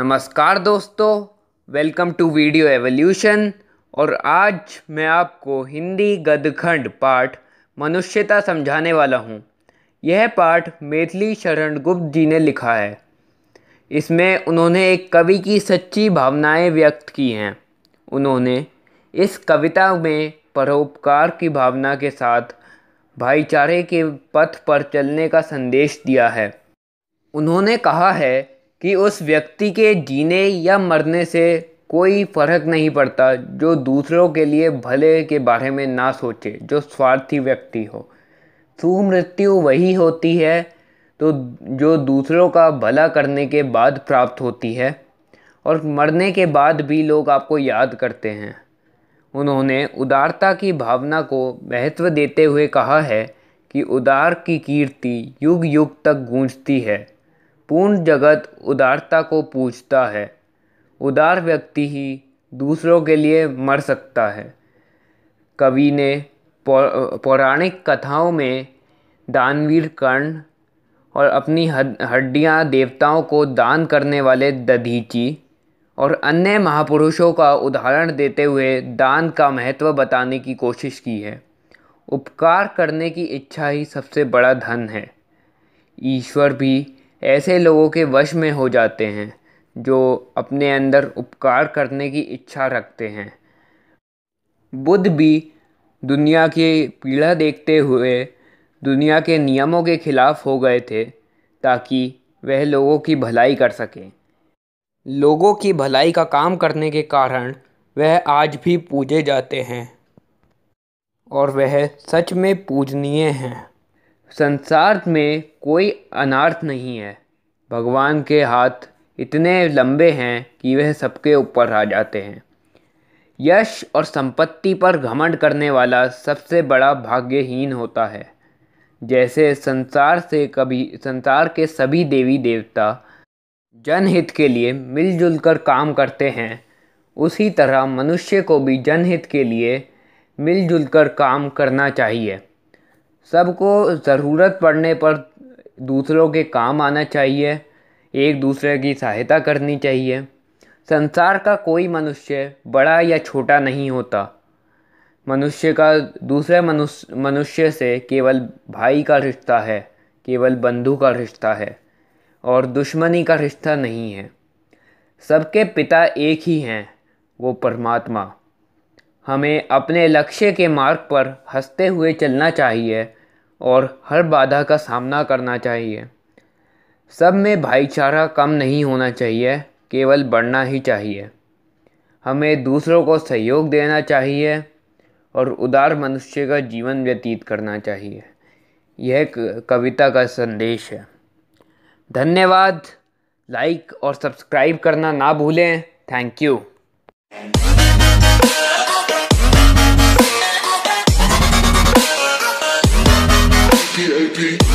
नमस्कार दोस्तों, welcome to video evolution. और आज मैं आपको हिंदी गद्यखंड पाठ मनुष्यता समझाने वाला हूँ। यह पाठ मैथिली शरण गुप्त जी ने लिखा है। इसमें उन्होंने एक कवि की सच्ची भावनाएं व्यक्त की हैं। उन्होंने इस कविता में परोपकार की भावना के साथ भाईचारे के पथ पर चलने का संदेश दिया है। उन्होंने कहा है कि उस व्यक्ति के जीने या मरने से कोई फर्क नहीं पड़ता जो दूसरों के लिए भले के बारे में ना सोचे, जो स्वार्थी व्यक्ति हो। सुमृत्यु वही होती है तो जो दूसरों का भला करने के बाद प्राप्त होती है, और मरने के बाद भी लोग आपको याद करते हैं। उन्होंने उदारता की भावना को महत्व देते हुए कहा है कि उदार की कीर्ति युग युग तक गूंजती है। पूर्ण जगत उदारता को पूजता है। उदार व्यक्ति ही दूसरों के लिए मर सकता है। कवि ने पौराणिक कथाओं में दानवीर कर्ण और अपनी हड्डियां देवताओं को दान करने वाले दधीची और अन्य महापुरुषों का उदाहरण देते हुए दान का महत्व बताने की कोशिश की है। उपकार करने की इच्छा ही सबसे बड़ा धन है। ईश्वर भी ऐसे लोगों के वश में हो जाते हैं जो अपने अंदर उपकार करने की इच्छा रखते हैं। बुद्ध भी दुनिया की पीड़ा देखते हुए दुनिया के नियमों के खिलाफ हो गए थे ताकि वह लोगों की भलाई कर सकें। लोगों की भलाई का काम करने के कारण वह आज भी पूजे जाते हैं और वह सच में पूजनीय हैं। संसार में कोई अनार्थ नहीं है। भगवान के हाथ इतने लंबे हैं कि वह सबके ऊपर आ जाते हैं। यश और संपत्ति पर घमंड करने वाला सबसे बड़ा भाग्यहीन होता है। जैसे संसार के सभी देवी देवता जनहित के लिए मिलजुल कर काम करते हैं, उसी तरह मनुष्य को भी जनहित के लिए मिलजुल कर काम करना चाहिए। सबको ज़रूरत पड़ने पर दूसरों के काम आना चाहिए, एक दूसरे की सहायता करनी चाहिए। संसार का कोई मनुष्य बड़ा या छोटा नहीं होता। मनुष्य का दूसरे मनुष्य से केवल भाई का रिश्ता है, केवल बंधु का रिश्ता है और दुश्मनी का रिश्ता नहीं है। सबके पिता एक ही हैं, वो परमात्मा। हमें अपने लक्ष्य के मार्ग पर हंसते हुए चलना चाहिए और हर बाधा का सामना करना चाहिए। सब में भाईचारा कम नहीं होना चाहिए, केवल बढ़ना ही चाहिए। हमें दूसरों को सहयोग देना चाहिए और उदार मनुष्य का जीवन व्यतीत करना चाहिए। यह कविता का संदेश है। धन्यवाद। लाइक और सब्सक्राइब करना ना भूलें। Thank you. PAP